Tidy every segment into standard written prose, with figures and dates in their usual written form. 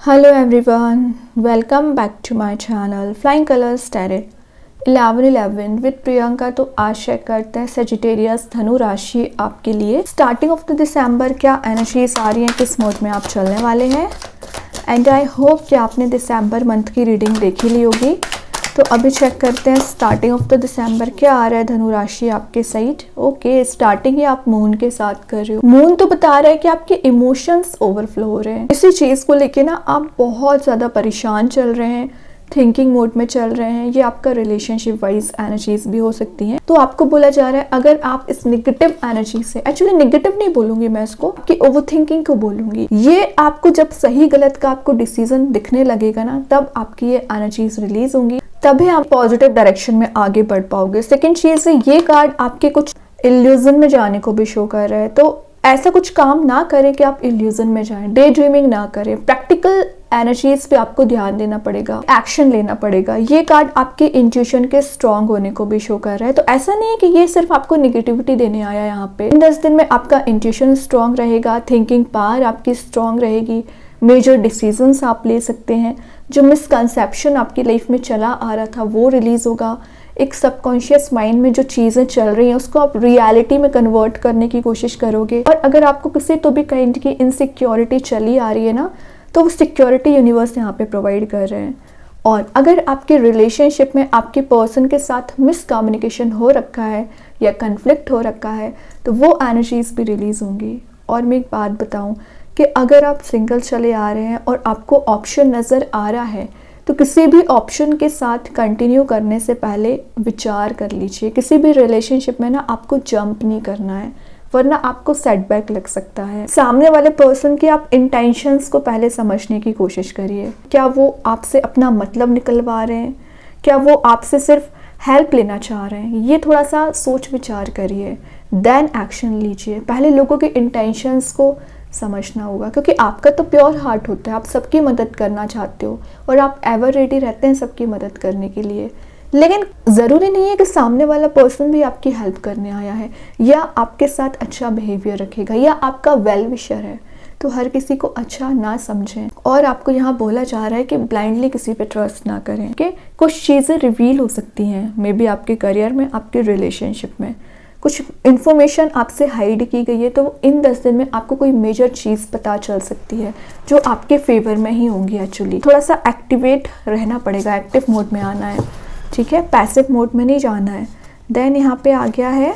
Hello everyone, welcome back to my channel Flying Colors Tarot 11/11 with Priyanka. तो आज check करते हैं सेजिटेरियस धनु राशि आपके लिए स्टार्टिंग ऑफ द दिसंबर क्या एनर्जीज आ रही हैं, किस मोड में आप चलने वाले हैं। एंड आई होप कि आपने दिसंबर मंथ की रीडिंग देखी ली होगी। तो अभी चेक करते हैं स्टार्टिंग ऑफ द दिसंबर क्या आ रहा है धनु राशि आपके साइड। ओके, स्टार्टिंग ही आप मून के साथ कर रहे हो। मून तो बता रहा है कि आपके इमोशंस ओवरफ्लो हो रहे हैं, इसी चीज को लेके ना आप बहुत ज्यादा परेशान चल रहे हैं, थिंकिंग मोड में चल रहे हैं। ये आपका रिलेशनशिप वाइज एनर्जीज भी हो सकती हैं। तो आपको बोला जा रहा है अगर आप इस नेगेटिव एनर्जी से, एक्चुअली नेगेटिव नहीं बोलूंगी मैं इसको, कि ओवर थिंकिंग को बोलूंगी। ये आपको जब सही गलत का आपको डिसीजन दिखने लगेगा ना, तब आपकी ये एनर्जीज रिलीज होंगी, तभी आप पॉजिटिव डायरेक्शन में आगे बढ़ पाओगे। सेकेंड चीज है, ये कार्ड आपके कुछ इल्यूजन में जाने को भी शो कर रहा है। तो ऐसा कुछ काम ना करें कि आप इल्यूजन में जाएं, डे ड्रीमिंग ना करें, प्रैक्टिकल एनर्जीज पे आपको ध्यान देना पड़ेगा, एक्शन लेना पड़ेगा। ये कार्ड आपके इंट्यूशन के स्ट्रांग होने को भी शो कर रहा है। तो ऐसा नहीं है कि ये सिर्फ आपको नेगेटिविटी देने आया यहाँ पे। इन 10 दिन में आपका इंट्यूशन स्ट्रांग रहेगा, थिंकिंग पावर आपकी स्ट्रांग रहेगी, मेजर डिसीजंस आप ले सकते हैं। जो मिसकंसेप्शन आपकी लाइफ में चला आ रहा था वो रिलीज होगा। एक सबकॉन्शियस माइंड में जो चीज़ें चल रही हैं उसको आप रियलिटी में कन्वर्ट करने की कोशिश करोगे। और अगर आपको किसी तो भी काइंड की इनसिक्योरिटी चली आ रही है ना, तो वो सिक्योरिटी यूनिवर्स यहाँ पे प्रोवाइड कर रहे हैं। और अगर आपके रिलेशनशिप में आपके पर्सन के साथ मिसकम्युनिकेशन हो रखा है या कन्फ्लिक्ट हो रखा है, तो वो एनर्जीज भी रिलीज होंगी। और मैं एक बात बताऊं कि अगर आप सिंगल चले आ रहे हैं और आपको ऑप्शन नज़र आ रहा है, तो किसी भी ऑप्शन के साथ कंटिन्यू करने से पहले विचार कर लीजिए। किसी भी रिलेशनशिप में ना आपको जंप नहीं करना है, वरना आपको सेटबैक लग सकता है। सामने वाले पर्सन की आप इंटेंशंस को पहले समझने की कोशिश करिए। क्या वो आपसे अपना मतलब निकलवा रहे हैं, क्या वो आपसे सिर्फ हेल्प लेना चाह रहे हैं, ये थोड़ा सा सोच विचार करिए, देन एक्शन लीजिए। पहले लोगों के इंटेंशंस को समझना होगा, क्योंकि आपका तो प्योर हार्ट होता है, आप सबकी मदद करना चाहते हो और आप एवर रेडी रहते हैं सबकी मदद करने के लिए। लेकिन ज़रूरी नहीं है कि सामने वाला पर्सन भी आपकी हेल्प करने आया है या आपके साथ अच्छा बिहेवियर रखेगा या आपका वेल विशर है। तो हर किसी को अच्छा ना समझें। और आपको यहाँ बोला जा रहा है कि ब्लाइंडली किसी पे ट्रस्ट ना करें, कि कुछ चीज़ें रिवील हो सकती हैं, मे बी आपके करियर में, आपके रिलेशनशिप में कुछ इन्फॉर्मेशन आपसे हाइड की गई है। तो इन 10 दिन में आपको कोई मेजर चीज़ पता चल सकती है जो आपके फेवर में ही होंगी। एक्चुअली थोड़ा सा एक्टिवेट रहना पड़ेगा, एक्टिव मोड में आना है, ठीक है, पैसिव मोड में नहीं जाना है। देन यहाँ पे आ गया है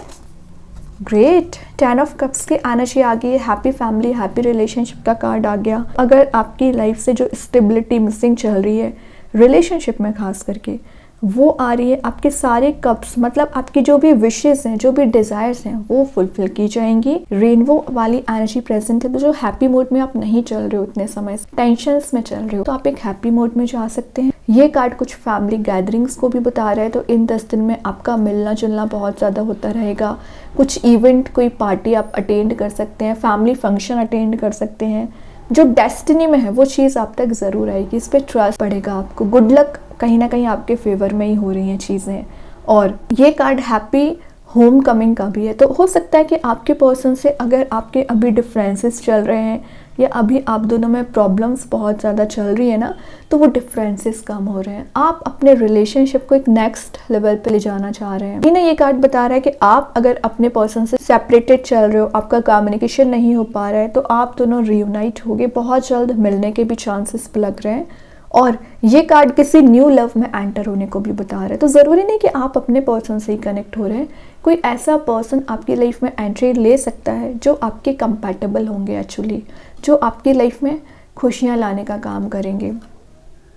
ग्रेट 10 ऑफ कप्स की एनर्जी आ गई है। हैप्पी फैमिली, हैप्पी रिलेशनशिप का कार्ड आ गया। अगर आपकी लाइफ से जो स्टेबिलिटी मिसिंग चल रही है रिलेशनशिप में खास करके, वो आ रही है। आपके सारे कप्स, मतलब आपकी जो भी विशेस हैं, जो भी डिज़ायर्स हैं, वो फुलफिल की जाएंगी। रेनबो वाली एनर्जी प्रेजेंट है। तो जो हैप्पी मोड में आप नहीं चल रहे हो इतने समय से, टेंशन्स में चल रहे हो, तो आप एक हैप्पी मोड में जा सकते हैं। ये कार्ड कुछ फैमिली गैदरिंग्स को भी बता रहा है। तो इन 10 दिन में आपका मिलना जुलना बहुत ज़्यादा होता रहेगा। कुछ इवेंट, कोई पार्टी आप अटेंड कर सकते हैं, फैमिली फंक्शन अटेंड कर सकते हैं। जो डेस्टिनी में है वो चीज़ आप तक ज़रूर आएगी, इस पर ट्रस्ट पड़ेगा आपको। गुड लक कहीं ना कहीं आपके फेवर में ही हो रही हैं चीज़ें। और ये कार्ड हैप्पी होम कमिंग का भी है। तो हो सकता है कि आपके पर्सन से अगर आपके अभी डिफरेंसेस चल रहे हैं या अभी आप दोनों में प्रॉब्लम्स बहुत ज़्यादा चल रही है ना, तो वो डिफरेंसेस कम हो रहे हैं। आप अपने रिलेशनशिप को एक नेक्स्ट लेवल पे ले जाना चाह रहे हैं। ये कार्ड बता रहा है कि आप अगर अपने पर्सन से सेपरेटेड चल रहे हो, आपका कम्युनिकेशन नहीं हो पा रहा है, तो आप दोनों रियूनाइट होगे, बहुत जल्द मिलने के भी चांसेस लग रहे हैं। और ये कार्ड किसी न्यू लव में एंटर होने को भी बता रहा है। तो ज़रूरी नहीं कि आप अपने पर्सन से ही कनेक्ट हो रहे हैं, कोई ऐसा पर्सन आपकी लाइफ में एंट्री ले सकता है जो आपके कंपैटिबल होंगे, एक्चुअली जो आपकी लाइफ में खुशियाँ लाने का काम करेंगे,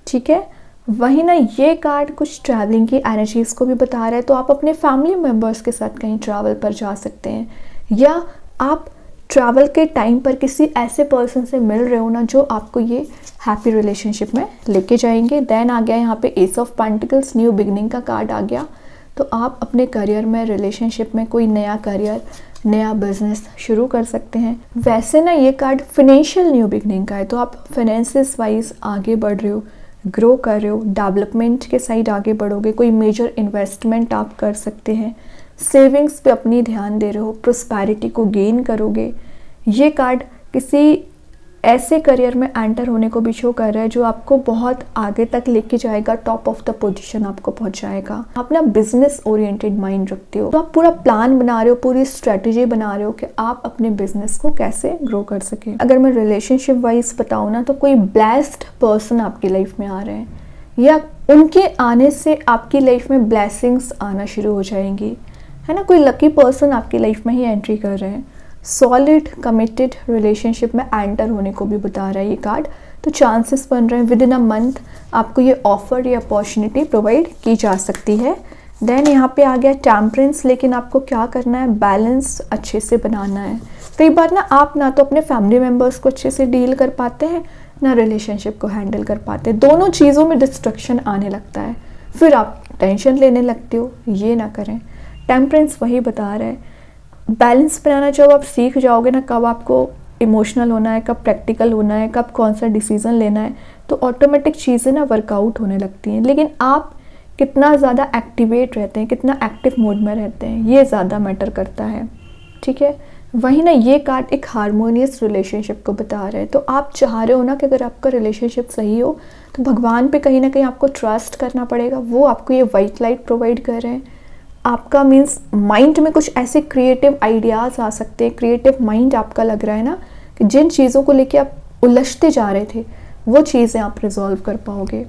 ठीक है। वहीं ना ये कार्ड कुछ ट्रैवलिंग की एनर्जीज़ को भी बता रहा है। तो आप अपने फैमिली मेम्बर्स के साथ कहीं ट्रैवल पर जा सकते हैं, या आप ट्रैवल के टाइम पर किसी ऐसे पर्सन से मिल रहे हो ना जो आपको ये हैप्पी रिलेशनशिप में लेके जाएंगे। देन आ गया यहाँ पे S of pentacles, new beginning का कार्ड आ गया। तो आप अपने करियर में, रिलेशनशिप में कोई नया करियर, नया बिजनेस शुरू कर सकते हैं। वैसे ना ये कार्ड फाइनेंशियल न्यू बिगनिंग का है। तो आप फाइनेंसिस वाइज आगे बढ़ रहे हो, ग्रो कर रहे हो, डेवलपमेंट के साइड आगे बढ़ोगे, कोई मेजर इन्वेस्टमेंट आप कर सकते हैं, सेविंग्स पे अपनी ध्यान दे रहे हो, प्रोस्पैरिटी को गेन करोगे। ये कार्ड किसी ऐसे करियर में एंटर होने को भी शो कर रहा है जो आपको बहुत आगे तक लेके जाएगा, टॉप ऑफ द पोजीशन आपको पहुंचाएगा। आप ना बिजनेस ओरिएंटेड माइंड रखते हो, तो आप पूरा प्लान बना रहे हो, पूरी स्ट्रेटेजी बना रहे हो कि आप अपने बिजनेस को कैसे ग्रो कर सके। अगर मैं रिलेशनशिप वाइज बताऊँ ना, तो कोई ब्लेस्ड पर्सन आपकी लाइफ में आ रहे हैं, या उनके आने से आपकी लाइफ में ब्लेसिंग्स आना शुरू हो जाएंगी, है ना। कोई लकी पर्सन आपकी लाइफ में ही एंट्री कर रहे हैं। सॉलिड कमिटेड रिलेशनशिप में एंटर होने को भी बता रहा है ये कार्ड। तो चांसेस बन रहे हैं विद इन अ मंथ आपको ये ऑफर या अपॉर्चुनिटी प्रोवाइड की जा सकती है। देन यहाँ पे आ गया टेम्परेंस, लेकिन आपको क्या करना है, बैलेंस अच्छे से बनाना है। कई बार ना आप ना तो अपने फैमिली मेम्बर्स को अच्छे से डील कर पाते हैं, ना रिलेशनशिप को हैंडल कर पाते हैं। दोनों चीज़ों में डिस्ट्रक्शन आने लगता है, फिर आप टेंशन लेने लगते हो। ये ना करें। टेम्परेंस वही बता रहा है, बैलेंस बनाना जब आप सीख जाओगे ना, कब आपको इमोशनल होना है, कब प्रैक्टिकल होना है, कब कौन सा डिसीज़न लेना है, तो ऑटोमेटिक चीज़ें ना वर्कआउट होने लगती हैं। लेकिन आप कितना ज़्यादा एक्टिवेट रहते हैं, कितना एक्टिव मोड में रहते हैं, ये ज़्यादा मैटर करता है। ठीक है, वही ना ये कार्ड एक हारमोनियस रिलेशनशिप को बता रहा है। तो आप चाह रहे हो ना कि अगर आपका रिलेशनशिप सही हो, तो भगवान पे कहीं ना कहीं आपको ट्रस्ट करना पड़ेगा। वो आपको ये वाइट लाइट प्रोवाइड कर रहे हैं। आपका मीन्स माइंड में कुछ ऐसे क्रिएटिव आइडियाज़ आ सकते हैं। क्रिएटिव माइंड आपका लग रहा है ना कि जिन चीज़ों को लेके आप उलझते जा रहे थे, वो चीज़ें आप रिजॉल्व कर पाओगे।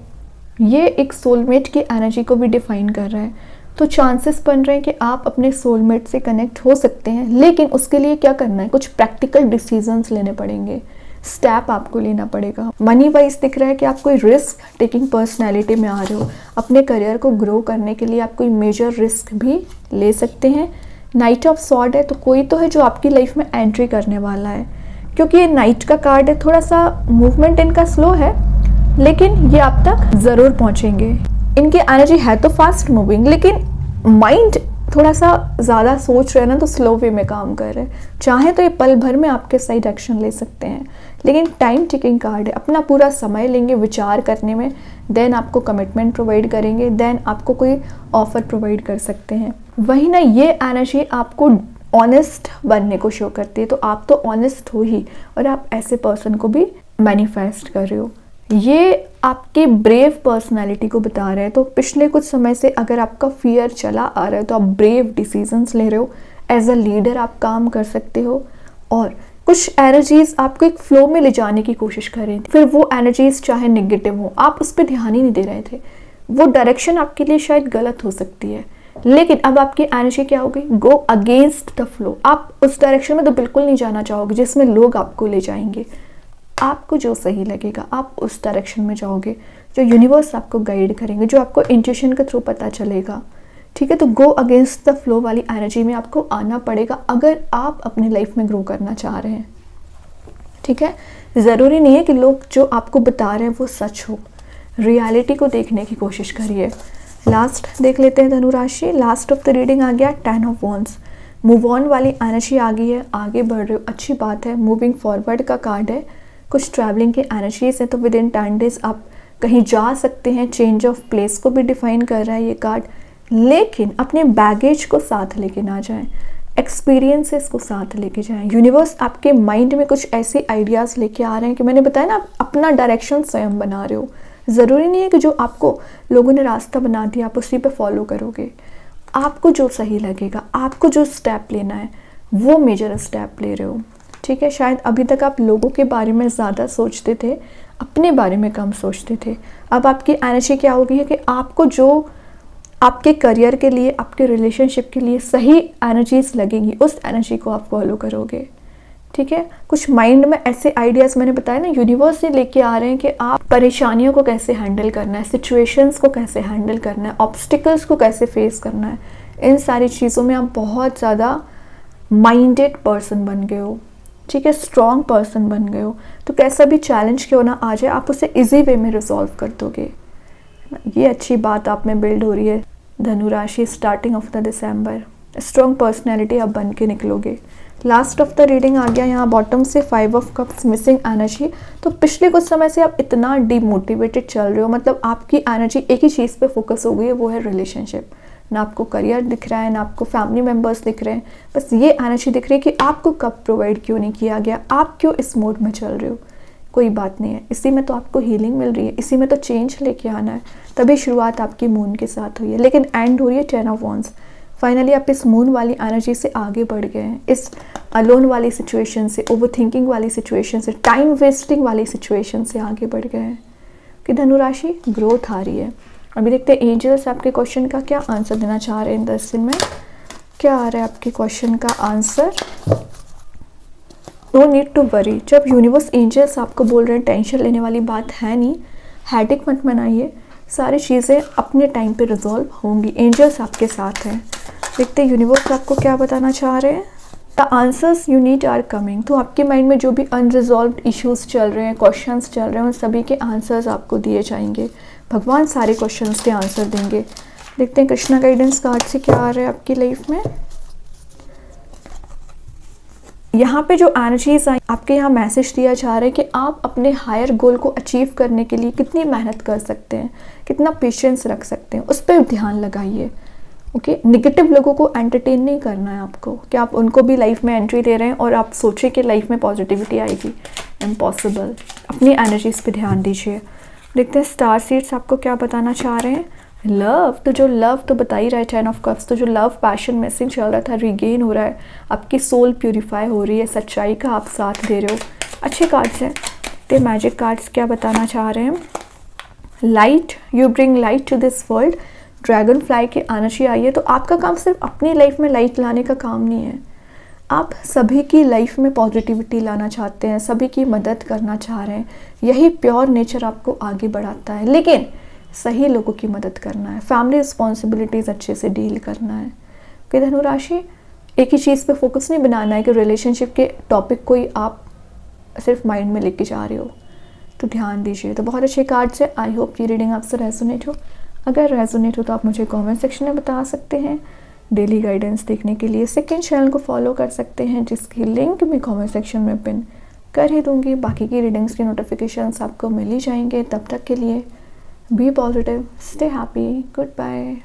ये एक सोलमेट की एनर्जी को भी डिफाइन कर रहा है। तो चांसेस बन रहे हैं कि आप अपने सोलमेट से कनेक्ट हो सकते हैं, लेकिन उसके लिए क्या करना है, कुछ प्रैक्टिकल डिसीजंस लेने पड़ेंगे, स्टेप आपको लेना पड़ेगा। मनी वाइज दिख रहा है कि आप कोई रिस्क टेकिंग पर्सनैलिटी में आ रहे हो। अपने करियर को ग्रो करने के लिए आप कोई मेजर रिस्क भी ले सकते हैं। नाइट ऑफ सॉर्ड है, तो कोई तो है जो आपकी लाइफ में एंट्री करने वाला है। क्योंकि ये नाइट का कार्ड है, थोड़ा सा मूवमेंट इनका स्लो है, लेकिन ये आप तक ज़रूर पहुँचेंगे। इनकी एनर्जी है तो फास्ट मूविंग, लेकिन माइंड थोड़ा सा ज़्यादा सोच रहे हैं ना, तो स्लो वे में काम कर रहे हैं। चाहे तो ये पल भर में आपके साइड एक्शन ले सकते हैं, लेकिन टाइम टिकिंग कार्ड है। अपना पूरा समय लेंगे विचार करने में, देन आपको कमिटमेंट प्रोवाइड करेंगे, देन आपको कोई ऑफर प्रोवाइड कर सकते हैं। वही ना ये एनर्जी आपको ऑनेस्ट बनने को शो करती है। तो आप तो ऑनेस्ट हो ही, और आप ऐसे पर्सन को भी मैनिफेस्ट कर रहे हो। ये आपके ब्रेव पर्सनालिटी को बता रहे हैं। तो पिछले कुछ समय से अगर आपका फियर चला आ रहा है, तो आप ब्रेव डिसीजंस ले रहे हो। एज अ लीडर आप काम कर सकते हो, और कुछ एनर्जीज आपको एक फ्लो में ले जाने की कोशिश कर रही थी। फिर वो एनर्जीज चाहे नेगेटिव हो, आप उस पर ध्यान ही नहीं दे रहे थे। वो डायरेक्शन आपके लिए शायद गलत हो सकती है, लेकिन अब आपकी एनर्जी क्या होगी, गो अगेंस्ट द फ्लो। आप उस डायरेक्शन में तो बिल्कुल नहीं जाना चाहोगे जिसमें लोग आपको ले जाएंगे। आपको जो सही लगेगा आप उस डायरेक्शन में जाओगे, जो यूनिवर्स आपको गाइड करेंगे, जो आपको इंट्यूशन के थ्रू पता चलेगा। ठीक है, तो गो अगेंस्ट द फ्लो वाली एनर्जी में आपको आना पड़ेगा अगर आप अपनी लाइफ में ग्रो करना चाह रहे हैं। ठीक है, ज़रूरी नहीं है कि लोग जो आपको बता रहे हैं वो सच हो। रियलिटी को देखने की कोशिश करिए। लास्ट देख लेते हैं धनु राशि। लास्ट ऑफ द रीडिंग आ गया 10 ऑफ वॉन्ड्स। मूव ऑन वाली एनर्जी आ गई है, आगे बढ़ रहे हो, अच्छी बात है। मूविंग फॉरवर्ड का कार्ड है। कुछ ट्रैवलिंग की एनर्जीज है, तो विद इन 10 डेज आप कहीं जा सकते हैं। चेंज ऑफ प्लेस को भी डिफाइन कर रहा है ये कार्ड। लेकिन अपने बैगेज को साथ लेके ना जाएं, एक्सपीरियंसेस को साथ लेके जाएं। यूनिवर्स आपके माइंड में कुछ ऐसे आइडियाज़ लेके आ रहे हैं कि मैंने बताया ना, आप अपना डायरेक्शन स्वयं बना रहे हो। ज़रूरी नहीं है कि जो आपको लोगों ने रास्ता बना दिया आप उसी पे फॉलो करोगे। आपको जो सही लगेगा, आपको जो स्टेप लेना है, वो मेजर स्टेप ले रहे हो। ठीक है, शायद अभी तक आप लोगों के बारे में ज़्यादा सोचते थे, अपने बारे में कम सोचते थे। अब आपकी एनर्जी क्या हो गई है कि आपको जो आपके करियर के लिए, आपके रिलेशनशिप के लिए सही एनर्जीज लगेंगी, उस एनर्जी को आप फॉलो करोगे। ठीक है, कुछ माइंड में ऐसे आइडियाज़ मैंने बताया ना, यूनिवर्स से लेके आ रहे हैं कि आप परेशानियों को कैसे हैंडल करना है, सिचुएशंस को कैसे हैंडल करना है, ऑब्स्टिकल्स को कैसे फेस करना है। इन सारी चीज़ों में आप बहुत ज़्यादा माइंडेड पर्सन बन गए हो। ठीक है, स्ट्रॉन्ग पर्सन बन गए हो। तो कैसा भी चैलेंज क्यों ना आ जाए, आप उसे इजी वे में रिजॉल्व कर दोगे। ये अच्छी बात आप में बिल्ड हो रही है धनु राशि। Starting of the December strong personality आप बन के निकलोगे। लास्ट ऑफ द रीडिंग आ गया यहाँ बॉटम से 5 ऑफ कप्स, मिसिंग एनर्जी। तो पिछले कुछ समय से आप इतना डिमोटिवेटेड चल रहे हो, मतलब आपकी एनर्जी एक ही चीज़ पे फोकस हो गई है, वो है रिलेशनशिप। ना आपको करियर दिख रहा है, ना आपको फैमिली मेम्बर्स दिख रहे हैं, बस ये एनर्जी दिख रही है कि आपको कब प्रोवाइड क्यों नहीं किया गया, आप क्यों इस मोड में चल रहे हो। कोई बात नहीं है, इसी में तो आपको हीलिंग मिल रही है, इसी में तो चेंज लेके आना है, तभी शुरुआत आपकी मून के साथ हुई है। लेकिन एंड हो रही है 10 ऑफ वॉन्ड्स। फाइनली आप इस मून वाली एनर्जी से आगे बढ़ गए हैं, इस अलोन वाली सिचुएशन से, ओवर थिंकिंग वाली सिचुएशन से, टाइम वेस्टिंग वाली सिचुएशन से आगे बढ़ गए हैं कि धनु राशि ग्रोथ आ रही है। अभी देखते हैं एंजल्स आपके क्वेश्चन का क्या आंसर देना चाह रहे हैं इन 10 दिन में। क्या आ रहा है आपके क्वेश्चन का answer? No need to worry. जब यूनिवर्स एंजल्स आपको बोल रहे हैं टेंशन लेने वाली बात है नहीं, हेडेक मत मनाइए, सारी चीज़ें अपने टाइम पे रिजॉल्व होंगी, एंजल्स आपके साथ हैं। देखते हैं यूनिवर्स आपको क्या बताना चाह रहे हैं। The answers you need are coming. तो आपके माइंड में जो भी अनरिजॉल्व्ड इश्यूज चल रहे हैं, क्वेश्चंस चल रहे हैं, उन सभी के आंसर्स आपको दिए जाएंगे। भगवान सारे क्वेश्चंस के आंसर देंगे। देखते हैं कृष्णा गाइडेंस कार्ड से क्या आ रहा है आपकी लाइफ में। यहाँ पे जो एनर्जीज आई, आपके यहाँ मैसेज दिया जा रहा है कि आप अपने हायर गोल को अचीव करने के लिए कितनी मेहनत कर सकते हैं, कितना पेशेंस रख सकते हैं, उस पर ध्यान लगाइए। ओके, नेगेटिव लोगों को एंटरटेन नहीं करना है आपको कि आप उनको भी लाइफ में एंट्री दे रहे हैं और आप सोचें कि लाइफ में पॉजिटिविटी आएगी, इम्पॉसिबल। अपनी एनर्जीज पे ध्यान दीजिए। देखते हैं स्टार सीड्स आपको क्या बताना चाह रहे हैं। लव, तो जो लव तो बता ही रहा है 10 ऑफ कप्स, तो जो लव पैशन मिसिंग चल रहा था रिगेन हो रहा है, आपकी सोल प्यूरिफाई हो रही है, सच्चाई का आप साथ दे रहे हो। अच्छे कार्ड्स हैं। तो मैजिक कार्ड्स क्या बताना चाह रहे हैं। Light, you bring light to this world. Dragonfly की एनर्जी आई है। तो आपका काम सिर्फ अपनी लाइफ में लाइट लाने का काम नहीं है, आप सभी की लाइफ में पॉजिटिविटी लाना चाहते हैं, सभी की मदद करना चाह रहे हैं। यही प्योर नेचर आपको आगे बढ़ाता है, लेकिन सही लोगों की मदद करना है, फैमिली रिस्पॉन्सिबिलिटीज़ अच्छे से डील करना है। कि धनु राशि, एक ही चीज़ पे फोकस नहीं बनाना है कि रिलेशनशिप के टॉपिक को ही आप सिर्फ माइंड में लेके जा रहे हो, तो ध्यान दीजिए। तो बहुत अच्छे कार्ड्स है। आई होप ये रीडिंग आपसे रेजोनेट हो। अगर रेजोनेट हो तो आप मुझे कमेंट सेक्शन में बता सकते हैं। डेली गाइडेंस देखने के लिए सेकंड चैनल को फॉलो कर सकते हैं, जिसकी लिंक मैं कमेंट सेक्शन में पिन कर ही दूंगी। बाकी की रीडिंग्स की नोटिफिकेशंस आपको मिल ही जाएंगे। तब तक के लिए be positive, stay happy, good bye.